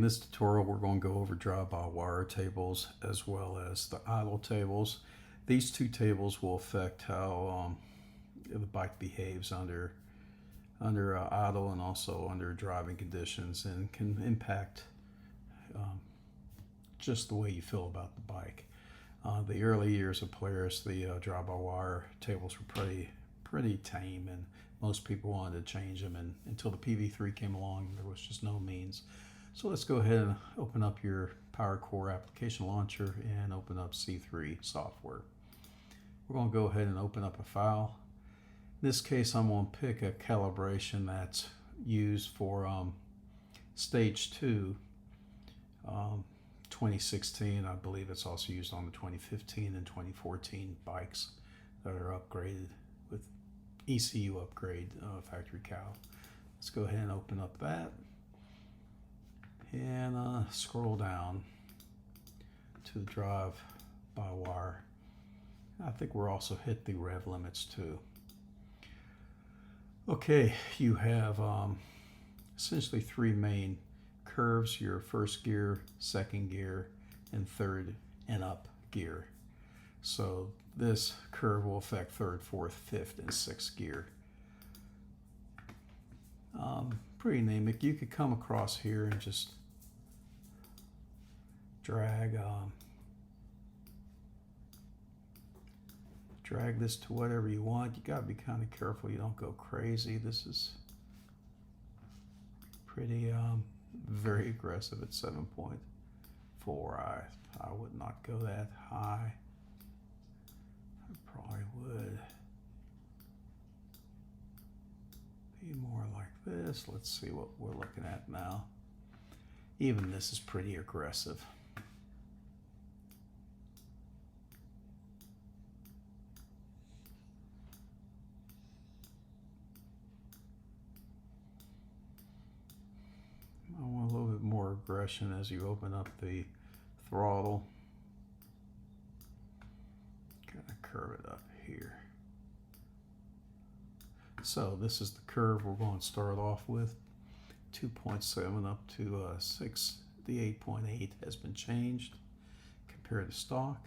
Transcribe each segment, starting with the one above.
In this tutorial, we're going to go over drive-by-wire tables as well as the idle tables. These two tables will affect how the bike behaves under idle and also under driving conditions, and can impact just the way you feel about the bike. The early years of Polaris, the drive-by-wire tables were pretty tame, and most people wanted to change them, and until the PV3 came along, there was just no means. So let's go ahead and open up your PowerCore application launcher and open up C3 software. We're going to go ahead and open up a file. In this case, I'm going to pick a calibration that's used for stage 2, 2016. I believe it's also used on the 2015 and 2014 bikes that are upgraded with ECU upgrade factory cal. Let's go ahead and open up that and scroll down to the drive-by-wire. I think we're also hit the rev limits too. Okay, you have essentially three main curves: your first gear, second gear, and third and up gear. So this curve will affect third, fourth, fifth, and sixth gear. Pretty anemic. You could come across here and just drag this to whatever you want. You gotta be kind of careful you don't go crazy. This is pretty very aggressive at 7.4. I would not go that high. I probably would be more like this. Let's see what we're looking at now. Even this is pretty aggressive. I want a little bit more aggression as you open up the throttle. Kind of curve it up here. So this is the curve we're going to start off with. 2.7 up to 6. The 8.8 has been changed compared to stock.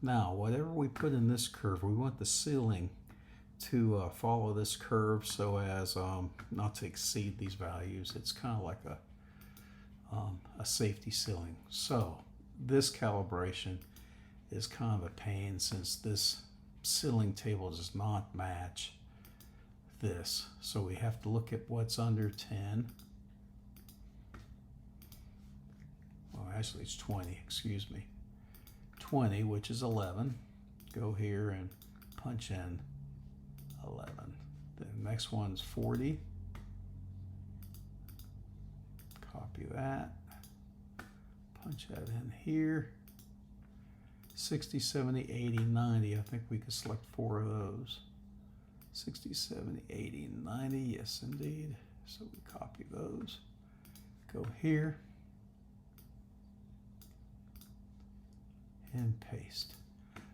Now, whatever we put in this curve, we want the ceiling to follow this curve so as not to exceed these values. It's kind of like a safety ceiling. So this calibration is kind of a pain, since this ceiling table does not match this. So we have to look at what's under 10. Well, actually it's 20, excuse me. 20, which is 11. Go here and punch in 11. The next one's 40. Copy that. Punch that in here. 60, 70, 80, 90. I think we could select 4 of those. 60, 70, 80, 90. Yes, indeed. So we copy those. Go here. And paste.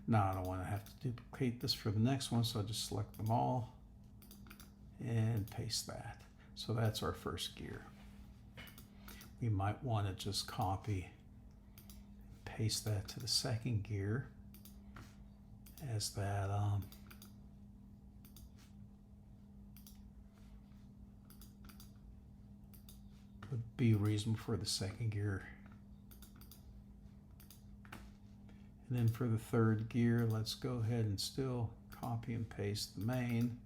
Now I don't want to have to duplicate this for the next one, so I just select them all and paste that. So that's our first gear. We might want to just copy, paste that to the second gear, as that would be reasonable for the second gear. And then for the third gear, let's go ahead and still copy and paste the main.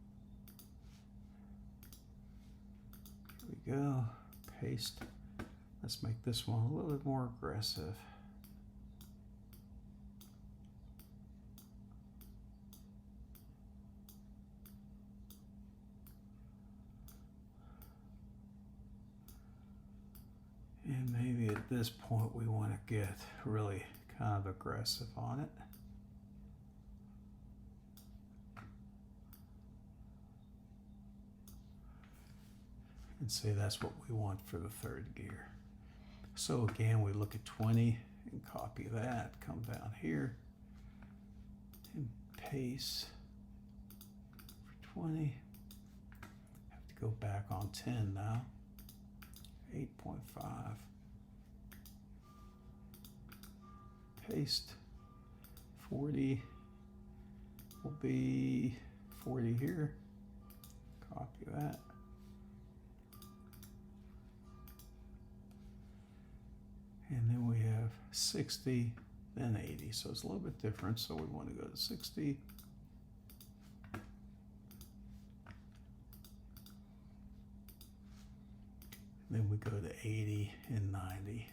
Here we go, paste. Let's make this one a little bit more aggressive. And maybe at this point we want to get really kind of aggressive on it. And say that's what we want for the third gear. So again, we look at 20 and copy that, come down here and paste for 20. Have to go back on 10 now. 8.5. paste. 40 will be 40 here. Copy that. And then we have 60, then 80. So it's a little bit different. So we want to go to 60. Then we go to 80 and 90.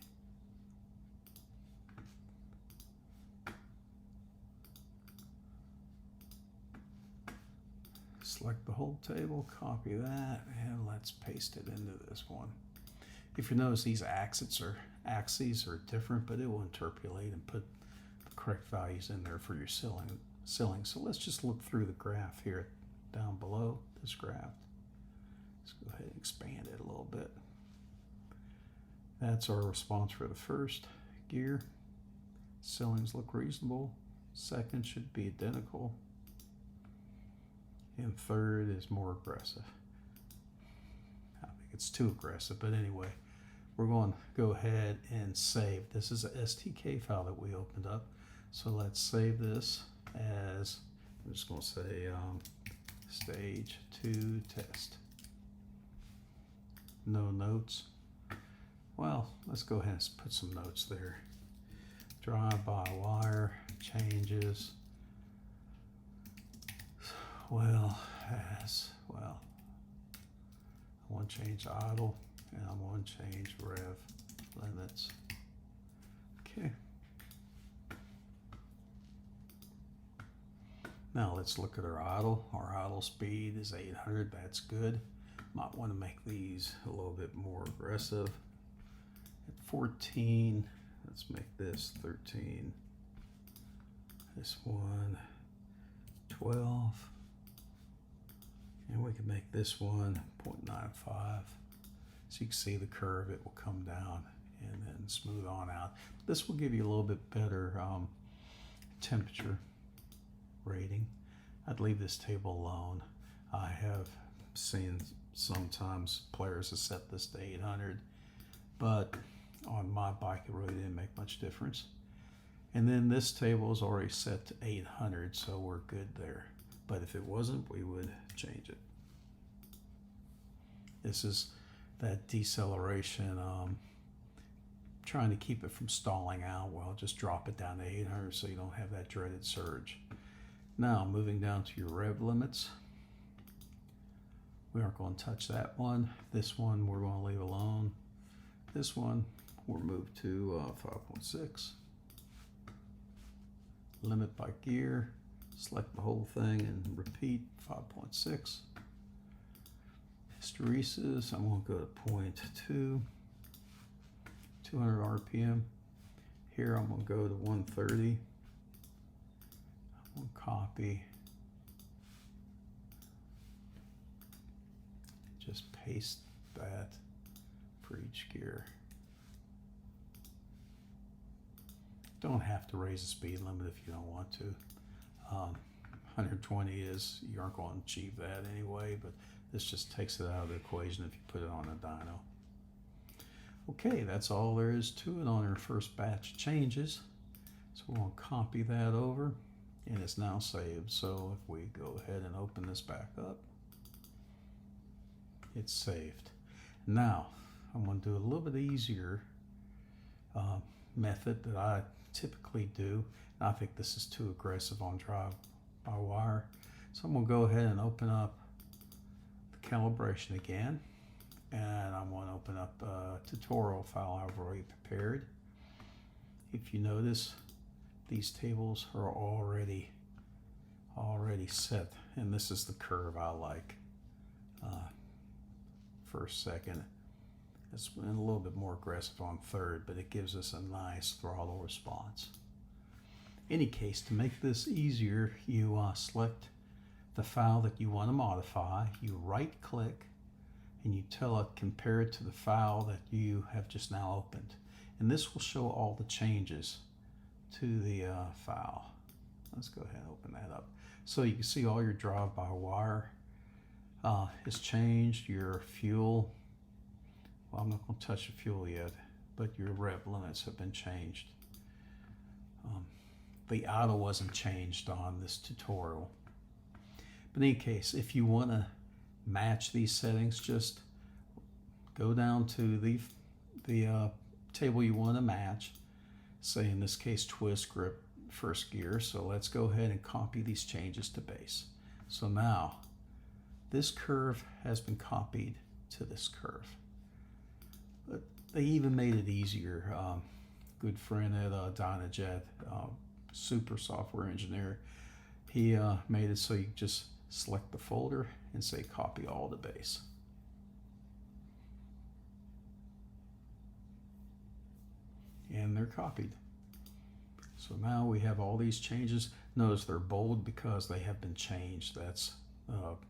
Select the whole table, copy that, and let's paste it into this one. If you notice, these axes are different, but it will interpolate and put the correct values in there for your ceiling. So let's just look through the graph here down below this graph. Let's go ahead and expand it a little bit. That's our response for the first gear. Ceilings look reasonable. Second should be identical. And third is more aggressive. I think it's too aggressive, but anyway, we're going to go ahead and save. This is a STK file that we opened up. So let's save this as, I'm just going to say stage 2 test. No notes. Well, let's go ahead and put some notes there. Drive-by-wire changes. Well, as well. I want to change idle, and I want to change rev limits. Okay. Now let's look at our idle. Our idle speed is 800. That's good. Might want to make these a little bit more aggressive. At 14, let's make this 13. This one 12. And we can make this one 0.95. So you can see the curve, it will come down and then smooth on out. This will give you a little bit better temperature rating. I'd leave this table alone. I have seen sometimes players have set this to 800, but on my bike it really didn't make much difference. And then this table is already set to 800, so we're good there. But if it wasn't, we would change it. This is that deceleration, trying to keep it from stalling out. Well, just drop it down to 800 so you don't have that dreaded surge. Now, moving down to your rev limits. We aren't going to touch that one. This one we're going to leave alone. This one we'll move to 5.6. Limit by gear. Select the whole thing and repeat 5.6. Hysteresis, I'm going to go to 0.2, 200 RPM. Here I'm going to go to 130. I'm going to copy. Just paste that for each gear. Don't have to raise the speed limit if you don't want to. 120 is, you aren't going to achieve that anyway, but this just takes it out of the equation if you put it on a dyno. Okay, that's all there is to it on our first batch of changes. So we're going to copy that over, and it's now saved. So if we go ahead and open this back up, it's saved. Now, I'm going to do a little bit easier method that I typically do. I think this is too aggressive on drive-by-wire. So I'm going to go ahead and open up the calibration again. And I'm going to open up a tutorial file I've already prepared. If you notice, these tables are already set. And this is the curve I like. First, second. It's a little bit more aggressive on third, but it gives us a nice throttle response. Any case, to make this easier, you select the file that you want to modify, you right click, and you tell it compare it to the file that you have just now opened. And this will show all the changes to the file. Let's go ahead and open that up. So you can see all your drive-by-wire is changed, your fuel, well, I'm not going to touch the fuel yet, but your rev limits have been changed. The auto wasn't changed on this tutorial. But in any case, if you want to match these settings, just go down to the table you want to match. Say in this case twist, grip, first gear. So let's go ahead and copy these changes to base. So now this curve has been copied to this curve. But they even made it easier. Good friend at Dynajet, super software engineer, he made it so you just select the folder and say copy all to base. And they're copied. So now we have all these changes. Notice they're bold because they have been changed. That's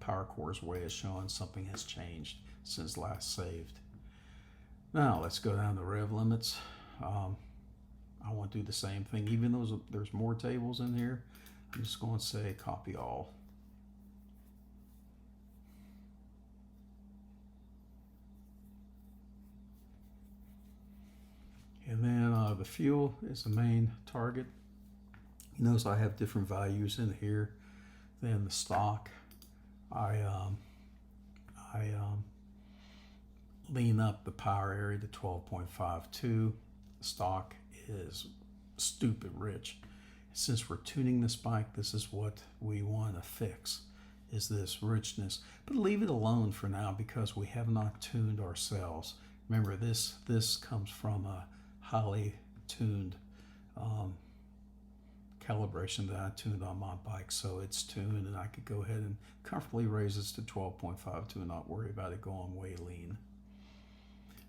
PowerCore's way of showing something has changed since last saved. Now let's go down to rev limits. I want to do the same thing. Even though there's more tables in here, I'm just going to say copy all. And then the fuel is the main target. You notice I have different values in here than the stock. I lean up the power area to 12.52. Stock is stupid rich. Since we're tuning this bike, this is what we want to fix, is this richness. But leave it alone for now because we have not tuned ourselves. Remember, this comes from a highly tuned calibration that I tuned on my bike, so it's tuned and I could go ahead and comfortably raise this to 12.52 and not worry about it going way lean.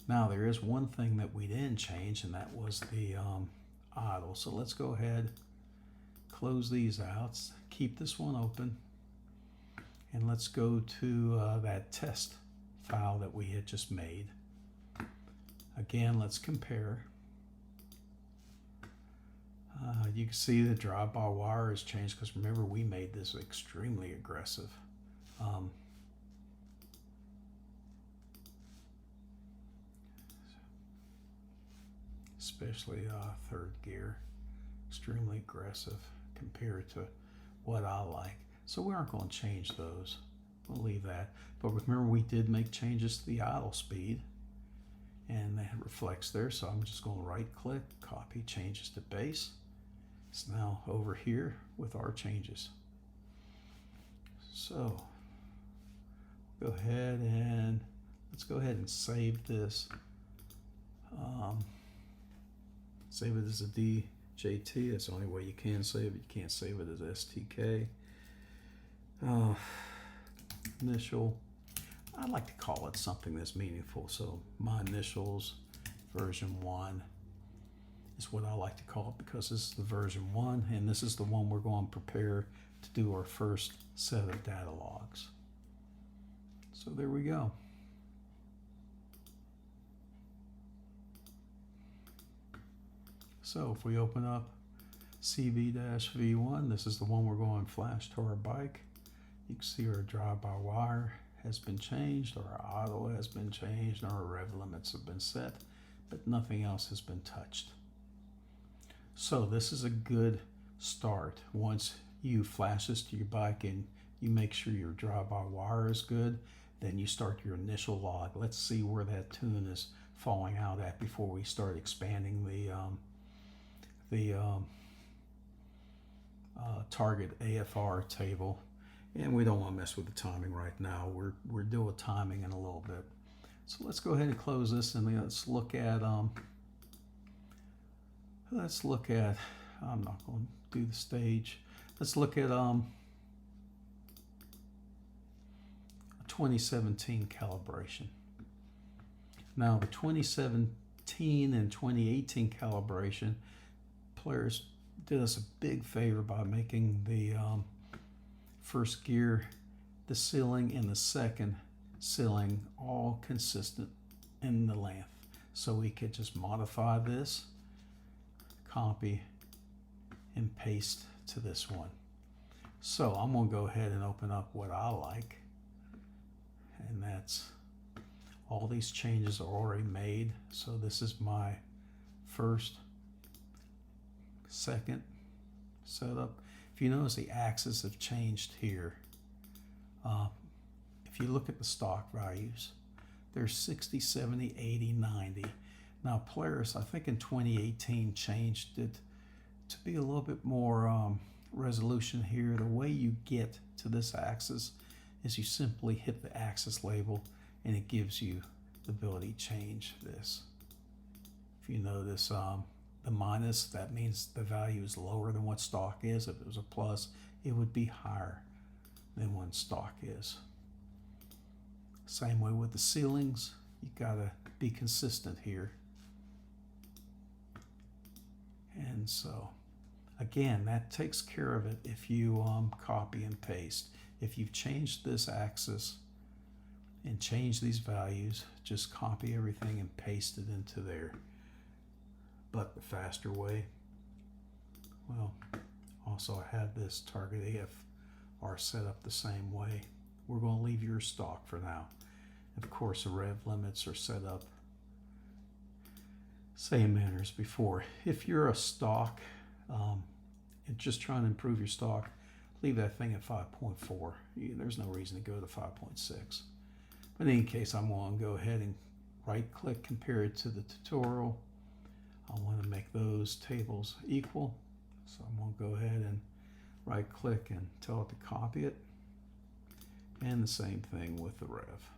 Now there is one thing that we didn't change, and that was the idle. So let's go ahead, close these out, keep this one open, and let's go to that test file that we had just made. Again, let's compare. You can see the drive-by-wire has changed because remember we made this extremely aggressive. Especially third gear, extremely aggressive compared to what I like. So we aren't going to change those. We'll leave that. But remember we did make changes to the idle speed, and that reflects there. So I'm just going to right click, copy changes to base. It's now over here with our changes. So go ahead and let's go ahead and save this. Save it as a DJT. That's the only way you can save it. You can't save it as STK. Initial. I like to call it something that's meaningful. So my initials, version 1, is what I like to call it because this is the version 1, and this is the one we're going to prepare to do our first set of data logs. So there we go. So if we open up CV-V1, this is the one we're going to flash to our bike. You can see our drive-by-wire has been changed, our idle has been changed, and our rev limits have been set, but nothing else has been touched. So this is a good start. Once you flash this to your bike and you make sure your drive-by-wire is good, then you start your initial log. Let's see where that tune is falling out at before we start expanding the target AFR table. And we don't want to mess with the timing right now. We're doing timing in a little bit. So let's go ahead and close this, and let's look at I'm not going to do the stage. Let's look at a 2017 calibration. Now the 2017 and 2018 calibration, players did us a big favor by making the first gear, the sealing, and the second sealing all consistent in the length. So we could just modify this, copy, and paste to this one. So I'm going to go ahead and open up what I like, and that's all these changes are already made. So this is my first second setup. If you notice, the axes have changed here. If you look at the stock values, there's 60, 70, 80, 90. Now Polaris, I think in 2018, changed it to be a little bit more resolution here. The way you get to this axis is you simply hit the axis label and it gives you the ability to change this. If you notice the minus, that means the value is lower than what stock is. If it was a plus, it would be higher than what stock is. Same way with the ceilings, you gotta be consistent here. And so again, that takes care of it if you copy and paste. If you've changed this axis and changed these values, just copy everything and paste it into there. But the faster way, well, also I have this target AFR set up the same way. We're going to leave your stock for now. Of course, the rev limits are set up same manner as before. If you're a stock and just trying to improve your stock, leave that thing at 5.4. There's no reason to go to 5.6. But in any case, I'm going to go ahead and right-click, compare it to the tutorial. I want to make those tables equal. So I'm going to go ahead and right-click and tell it to copy it. And the same thing with the rev.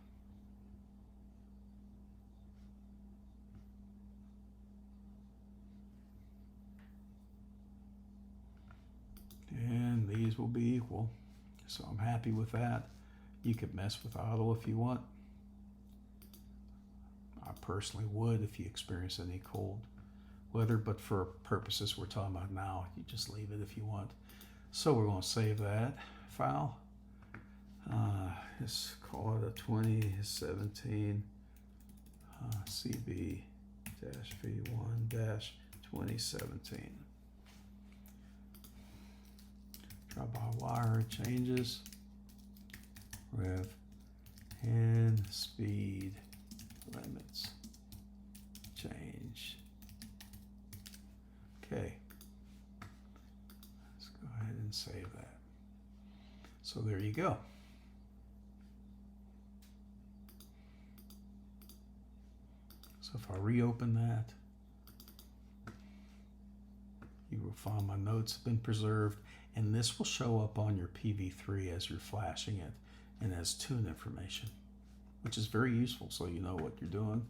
And these will be equal. So I'm happy with that. You could mess with auto if you want. I personally would if you experience any cold weather, but for purposes we're talking about now, you just leave it if you want. So we're going to save that file. Let's call it a 2017 CB-V1-2017. Drive-by-wire changes, rev and speed limits change. Okay, let's go ahead and save that. So there you go. So if I reopen that, you will find my notes have been preserved, and this will show up on your PV3 as you're flashing it and as tune information, which is very useful so you know what you're doing.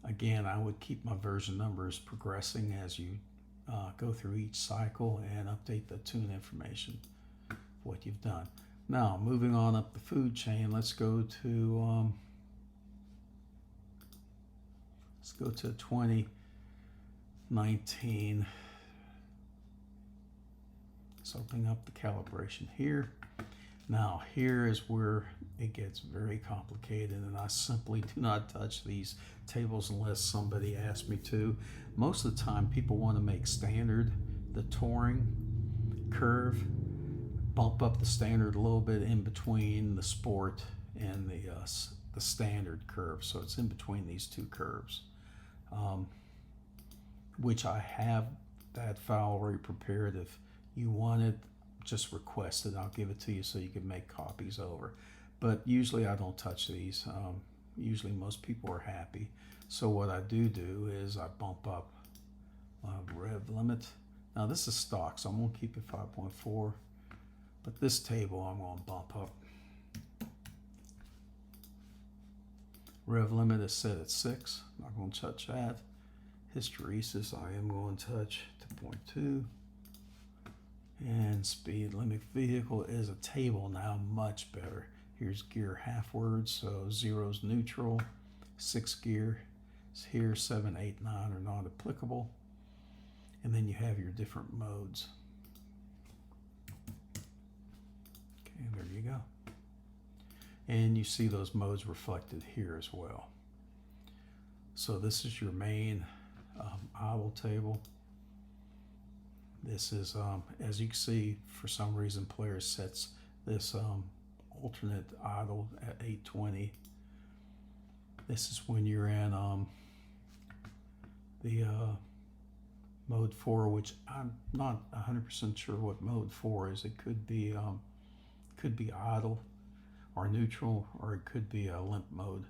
Again, I would keep my version numbers progressing as you go through each cycle and update the tune information of what you've done. Now, moving on up the food chain, let's go to 2019. Let's open up the calibration here. Now here is where it gets very complicated, and I simply do not touch these tables unless somebody asks me to. Most of the time people want to make standard the touring curve, bump up the standard a little bit in between the sport and the standard curve, so it's in between these two curves, which I have that file already prepared. If you want it, just request it. I'll give it to you so you can make copies over. But usually I don't touch these. Usually most people are happy. So what I do is I bump up rev limit. Now this is stock, so I'm going to keep it 5.4. But this table I'm going to bump up. Rev limit is set at 6. I'm not going to touch that. Hysteresis I am going to touch to 0.2. And speed limit vehicle is a table now, much better. Here's gear half words, so 0 is neutral, 6 gear is here, 7, 8, 9 are not applicable. And then you have your different modes. Okay, there you go. And you see those modes reflected here as well. So this is your main idle table. This is, as you can see, for some reason Polaris sets this alternate idle at 820. This is when you're in the mode 4, which I'm not 100% sure what mode 4 is. It could be idle or neutral, or it could be a limp mode.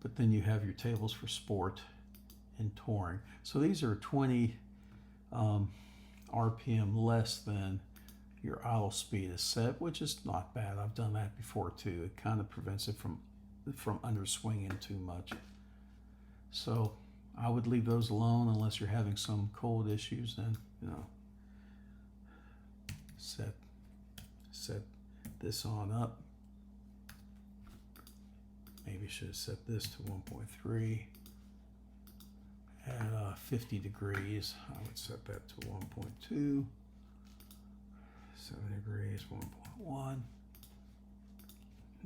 But then you have your tables for sport and touring. So these are 20 RPM less than your idle speed is set, which is not bad. I've done that before too. It kind of prevents it from underswinging too much. So I would leave those alone unless you're having some cold issues. Then, you know, set this on up. Maybe should have set this to 1.3 at 50 degrees. I would set that to 1.2. 7 degrees, 1.1.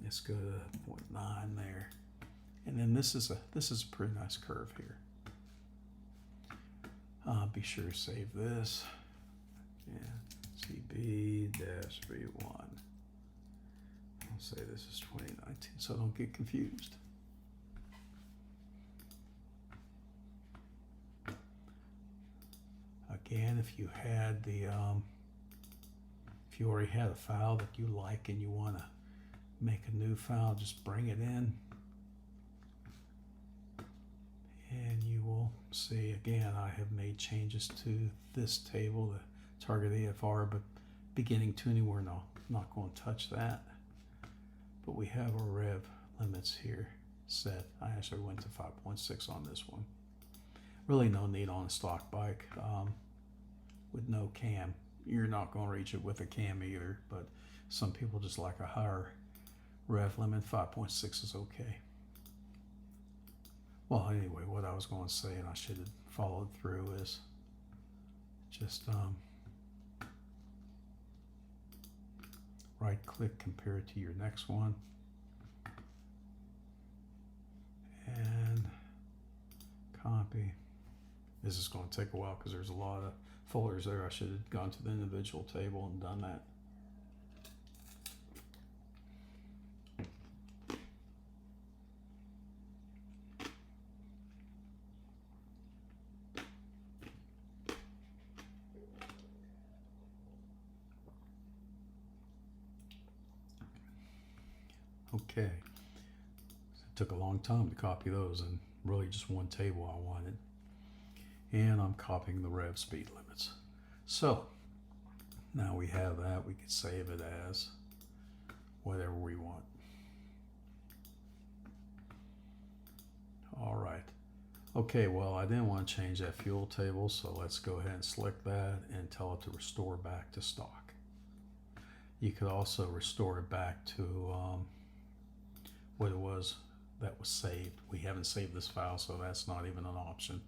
Let's go to 0.9 there. And then this is a pretty nice curve here. Be sure to save this. Yeah, CB-V1. I'll say this is 2019, so don't get confused. Again, if you had the if you already had a file that you like and you want to make a new file, just bring it in. And you will see, again, I have made changes to this table, the target AFR, but beginning tuning, we're not going to touch that. But we have our rev limits here set. I actually went to 5.6 on this one. Really no need on a stock bike with no cam. You're not going to reach it with a cam either, but some people just like a higher rev limit. 5.6 is okay. Well, anyway, what I was going to say, and I should have followed through, is just right click, compare it to your next one, and copy. This is going to take a while because there's a lot of folders there. I should have gone to the individual table and done that. Okay, it took a long time to copy those, and really just one table I wanted. And I'm copying the rev speed limits. So now we have that. We could save it as whatever we want. All right. Okay, well, I didn't want to change that fuel table, so let's go ahead and select that and tell it to restore back to stock. You could also restore it back to what it was that was saved. We haven't saved this file, so that's not even an option.